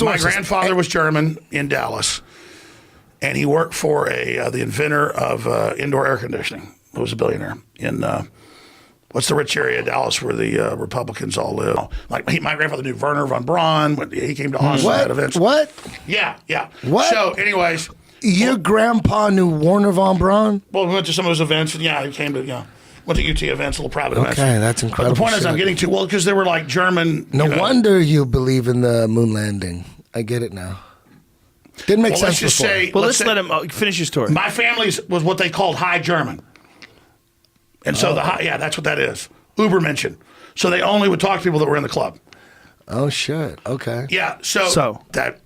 My grandfather was German in Dallas, and he worked for the inventor of indoor air conditioning. He was a billionaire in what's the rich area of Dallas where the Republicans all live? Like my grandfather knew Werner von Braun when he came to Austin at events. What? Yeah. What? So, anyways, Your grandpa knew Werner von Braun? well, we went to some of those events, and he came to went to UT events, little private events. Okay, that's incredible. But the point is, shit. I'm getting to because they were like German. No wonder you believe in the moon landing. I get it now. Didn't make Well, sense let's just before. say. Well, let's let him finish your story. My family was what they called High German. And so that's what that is. Ubermenschen. So they only would talk to people that were in the club. Oh shit. Okay. Yeah. So that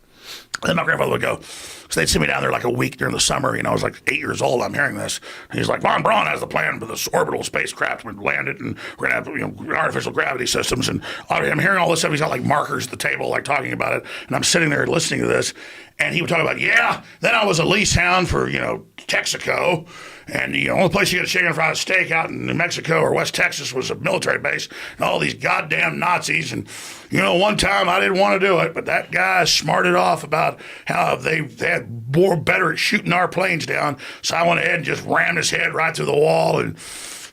then my grandfather would go. So they'd send me down there like a week during the summer. I was like 8 years old. I'm hearing this. And he's like, Von Braun has the plan for this orbital spacecraft. We'd land it, and we're gonna have artificial gravity systems. And I'm hearing all this stuff. He's got like markers at the table, like talking about it. And I'm sitting there listening to this. And he would talk about, then I was a lease hound for Texaco. And the only place you get a chicken fried steak out in New Mexico or West Texas was a military base, and all these goddamn Nazis. And one time I didn't want to do it, but that guy smarted off about how they had more better at shooting our planes down. So I went ahead and just rammed his head right through the wall, and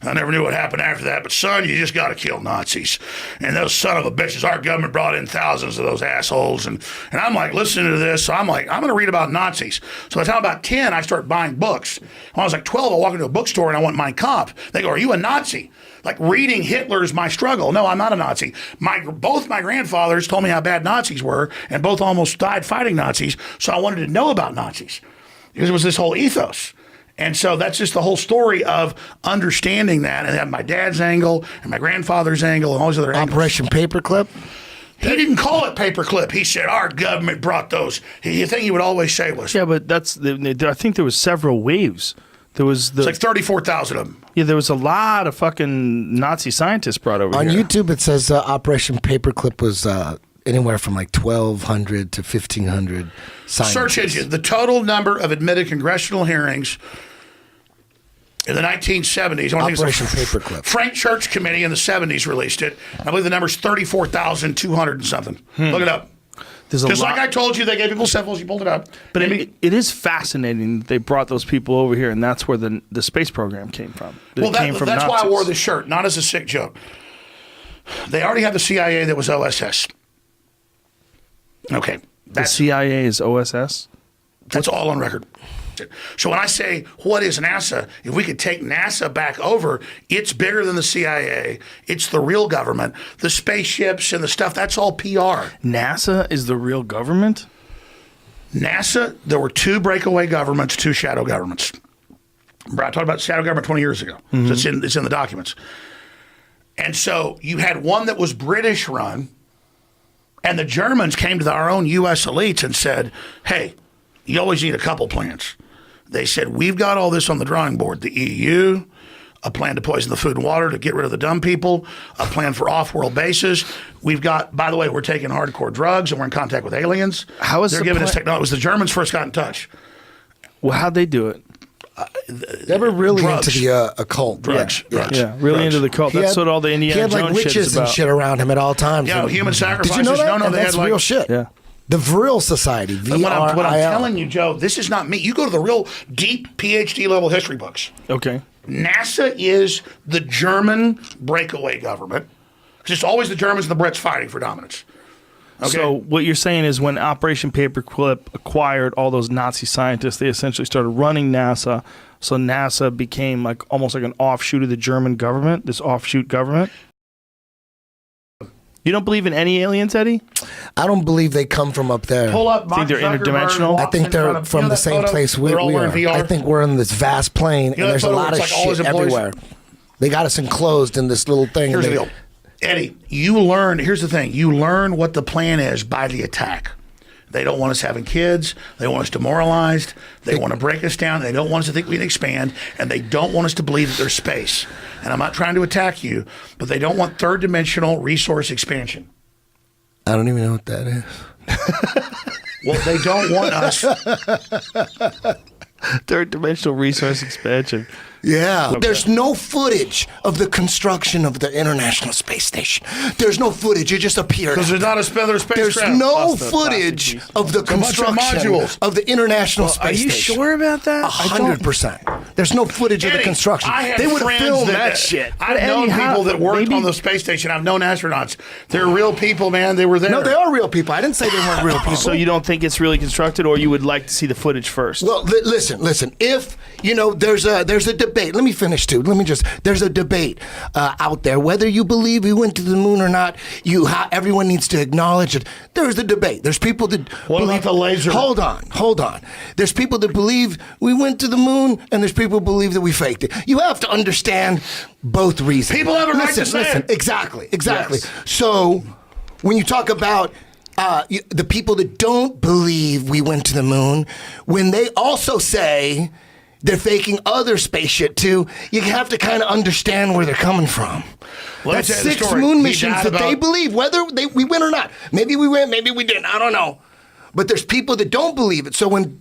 I never knew what happened after that. But son, you just got to kill Nazis. And those son of a bitches, our government brought in thousands of those assholes. And I'm like listening to this. So I'm like, I'm going to read about Nazis. So by the time about 10, I start buying books. When I was like 12, I walk into a bookstore and I want Mein Kampf. They go, are you a Nazi? Like reading Hitler's my struggle. No, I'm not a Nazi. Both my grandfathers told me how bad Nazis were, and both almost died fighting Nazis. So I wanted to know about Nazis because it was this whole ethos. And so that's just the whole story of understanding that, and have my dad's angle and my grandfather's angle and all these other angles. Operation Paperclip? He didn't call it paperclip. He said our government brought those. The thing he would always say was, yeah, but I think there was several waves. There was it's like 34,000 of them. Yeah, there was a lot of fucking Nazi scientists brought over On here. YouTube, it says Operation Paperclip was anywhere from like 1,200 to 1,500 scientists. Search engine. The total number of admitted congressional hearings in the 1970s. Operation Paperclip. Frank Church Committee in the 70s released it. I believe the number's 34,200 and something. Look it up. There's Just like I told you, they gave people samples. You pulled it up. But it is fascinating that they brought those people over here, and that's where the space program came from. That's why I wore this shirt, not as a sick joke. They already had the CIA that was OSS. Okay. The CIA is OSS? That's all on record. So when I say, what is NASA? If we could take NASA back over, it's bigger than the CIA. It's the real government. The spaceships and the stuff, that's all PR. NASA is the real government? NASA, there were two breakaway governments, two shadow governments. Remember, I talked about shadow government 20 years ago. So it's in the documents. And so you had one that was British run, and the Germans came to our own U.S. elites and said, hey, you always need a couple plans. They said, we've got all this on the drawing board. The EU, a plan to poison the food and water to get rid of the dumb people, a plan for off-world bases. We've got, by the way, we're taking hardcore drugs and we're in contact with aliens. How is They're giving us technology. It was the Germans first got in touch. Well, how'd they do it? They were really Drugs. into the occult. Drugs. Yeah, really into the cult. That's what all the Indiana He had like Jones shit is witches and about. shit around him at all times. Yeah, And- human sacrifices. Did you know that? No, And they that's had like real shit. Yeah. The Vril Society, But what I'm VRIL. telling you, Joe, this is not me. You go to the real deep PhD level history books. Okay. NASA is the German breakaway government. It's just always the Germans and the Brits fighting for dominance. Okay? So what you're saying is when Operation Paperclip acquired all those Nazi scientists, they essentially started running NASA. So NASA became like almost like an offshoot of the German government, this offshoot government. You don't believe in any aliens, Eddie? I don't believe they come from up there. Pull up. Think they're Mark Zuckerberg interdimensional? walks I think in front they're of- from you know the that same photo? place we They're all wearing are. VR? I think we're in this vast plane, You know and that there's a photo lot where of it's like all shit his employees? everywhere. They got us enclosed in this little thing. Here's the They- deal. Eddie, here's the thing. You learn what the plan is by the attack. They don't want us having kids. They want us demoralized. They want to break us down. They don't want us to think we can expand. And they don't want us to believe that there's space. And I'm not trying to attack you, but they don't want third dimensional resource expansion. I don't even know what that is. Well, they don't want us. Third dimensional resource expansion. Yeah. There's no footage of the construction of the International Space Station. There's no footage. It just appeared. Because there's not a spacecraft. There's no Plus the footage plastic of the bunch of construction modules. of the International Are Space you Station. sure about that? 100%. There's no footage of the Eddie, construction. I had They would have friends filmed that shit. I've But known Eddie, how- people that worked maybe- on the space station. I've known astronauts. They're real people, man. They were there. No, they are real people. I didn't say they weren't real people. So you don't think it's really constructed, or you would like to see the footage first? Well, listen. If there's a debate. Let me finish too. There's a debate out there whether you believe we went to the moon or not. Everyone needs to acknowledge it. There's a debate. There's people that What believe, about the laser? Hold on. There's people that believe we went to the moon, and there's people who believe that we faked it. You have to understand both reasons. People have a right to say it. Exactly. Yes. So when you talk about the people that don't believe we went to the moon, when they also say they're faking other space shit too, you have to kind of understand where they're coming from. Let me That's tell you the 6 story. moon He missions died that they about- believe, whether we went or not. Maybe we went, maybe we didn't. I don't know. But there's people that don't believe it. So when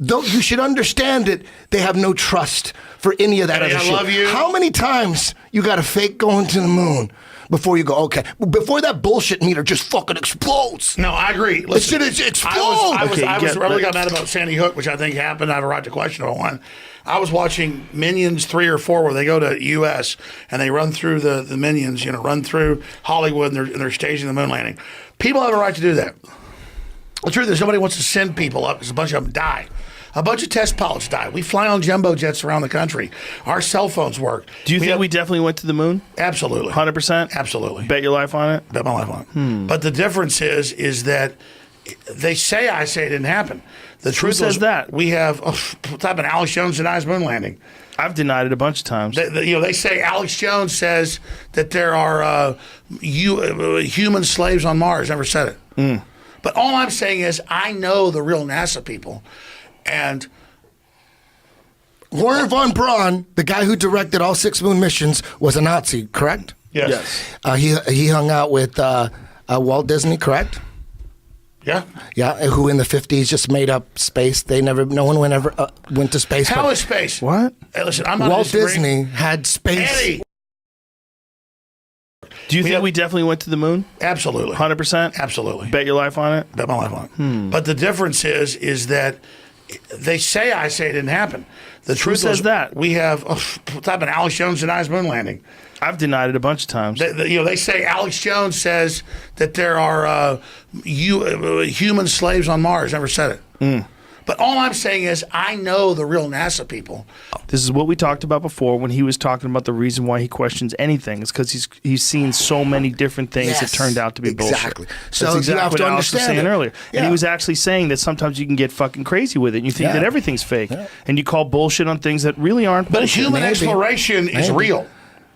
you should understand it, they have no trust for any of that Eddie, other I shit. love you. How many times you got to fake going to the moon before you go, okay, before that bullshit meter just fucking explodes? No, I agree. Listen, shit is explode. I really but- got mad about Sandy Hook, which I think happened. I have a right to question about one. I was watching Minions 3 or 4 where they go to U.S. and they run through the Minions, run through Hollywood and they're staging the moon landing. People have a right to do that. The truth is nobody wants to send people up because a bunch of them die. A bunch of test pilots die. We fly on jumbo jets around the country. Our cell phones work. Do you think we definitely went to the moon? Absolutely. 100%? Absolutely. Bet your life on it? Bet my life on it. But the difference is that I say it didn't happen. The truth says is that? we have what's happened. Alex Jones denies moon landing. I've denied it a bunch of times. They say Alex Jones says that there are human slaves on Mars. Never said it. But all I'm saying is I know the real NASA people, and Warren von Braun, the guy who directed all 6 moon missions, was a Nazi, correct? yes. He hung out with Walt Disney, correct? Yeah. Yeah, who in the 50s just made up space. No one went to space. How but is space? What? Hey, listen, I'm not Walt disagreeing. Disney had space. Eddie. Do you think have- we definitely went to the moon? Absolutely. 100%? Absolutely. Bet your life on it? Bet my life on it. But the difference is that I say it didn't happen. The truth says is that? we have what's happened. Alex Jones denies moon landing. I've denied it a bunch of times. They say Alex Jones says that there are human slaves on Mars. Never said it. But all I'm saying is I know the real NASA people. This is what we talked about before when he was talking about the reason why he questions anything is because he's seen so many different things that Yes, turned out to be exactly. bullshit. So That's you exactly have what to Alex was understand saying it. earlier. And Yeah. he was actually saying that sometimes you can get fucking crazy with it and you think Yeah. that everything's fake. And you call bullshit on things that really aren't But bullshit. human Maybe. exploration is Maybe. real.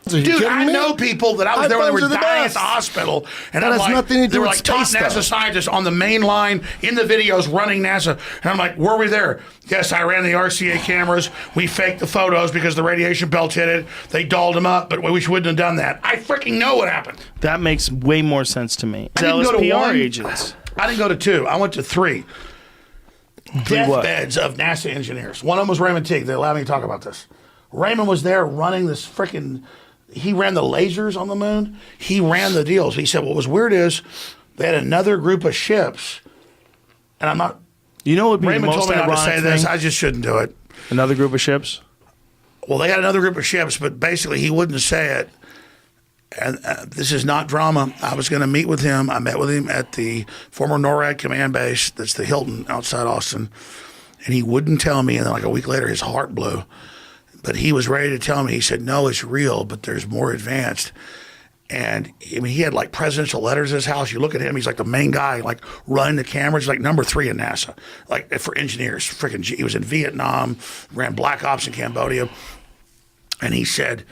Are you Dude, kidding I me? know people that I was High there when they fives were are the dying at best. the hospital. And That I'm has like, nothing to do they were with like top space, NASA though. scientists on the main line in the videos running NASA. And I'm like, were we there? Yes, I ran the RCA cameras. We faked the photos because the radiation belt hit it. They dolled them up, but we wouldn't have done that. I freaking know what happened. That makes way more sense to me. didn't go to LSPR one. agents. I didn't go to 2. I went to 3. what? Deathbeds of NASA engineers. One of them was Raymond Teague. They allowed me to talk about this. Raymond was there running this freaking. He ran the lasers on the moon. He ran the deals. He said what was weird is they had another group of ships, and I'm not. You know what would be Raymond the most told me not to ironic say thing? this. I just shouldn't do it. Another group of ships? Well, they had another group of ships, but basically he wouldn't say it. And this is not drama. I was going to meet with him. I met with him at the former NORAD command base. That's the Hilton outside Austin. And he wouldn't tell me. And then like a week later, his heart blew. But he was ready to tell me. He said, no, it's real, but there's more advanced. And I mean, he had like presidential letters at his house. You look at him, he's like the main guy, like running the cameras, like number 3 in NASA, like for engineers. Freaking, he was in Vietnam, ran Black Ops in Cambodia. And he said,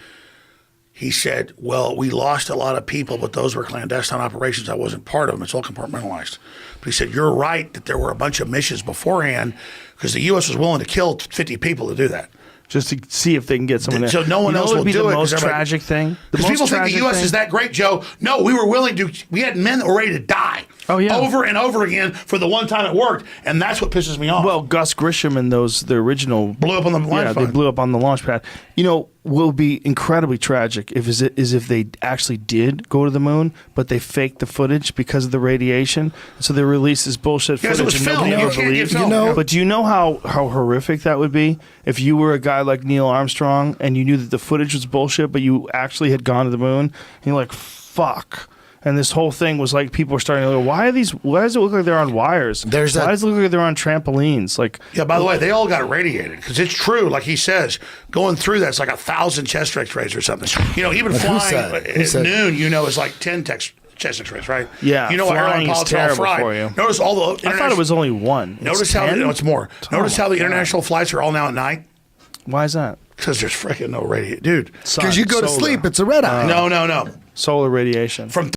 well, we lost a lot of people, but those were clandestine operations. I wasn't part of them. It's all compartmentalized. But he said, you're right that there were a bunch of missions beforehand because the U.S. was willing to kill 50 people to do that. Just to see if they can get someone in. So no one You know else what will would be do the it 'cause most everybody- tragic thing? The Because most people think the tragic U.S. thing? is that great, Joe. No, we were willing to. We had men that were ready to die. Oh, yeah. over and over again for the one time it worked, and that's what pisses me off. Well, Gus Grisham and the original blew up on the launch yeah, they pad. blew up on the launch pad. You know, will be incredibly tragic if they actually did go to the moon, but they faked the footage because of the radiation. So they released this bullshit Yes, footage it was and film. nobody You ever can't get believed. film. know- Yeah. But do you know how horrific that would be if you were a guy like Neil Armstrong and you knew that the footage was bullshit, but you actually had gone to the moon, and you're like, fuck. And this whole thing was like people were starting to go, why does it look like they're on wires? Why does it look like they're on trampolines? Like, Yeah, by the way, they all got radiated because it's true. Like he says, going through that's like 1,000 chest x-rays or something. You know, even flying at noon, you know, is like 10 chest x-rays, right? Yeah, you know what flying is airline pilots are all terrible fried. for you. Notice all the. I thought it was only one. Notice how it's more. Notice how the God. international flights are all now at night Why is that? because there's freaking no radiation, dude. Because you go to Solar. sleep, it's a red eye. No. Solar radiation. From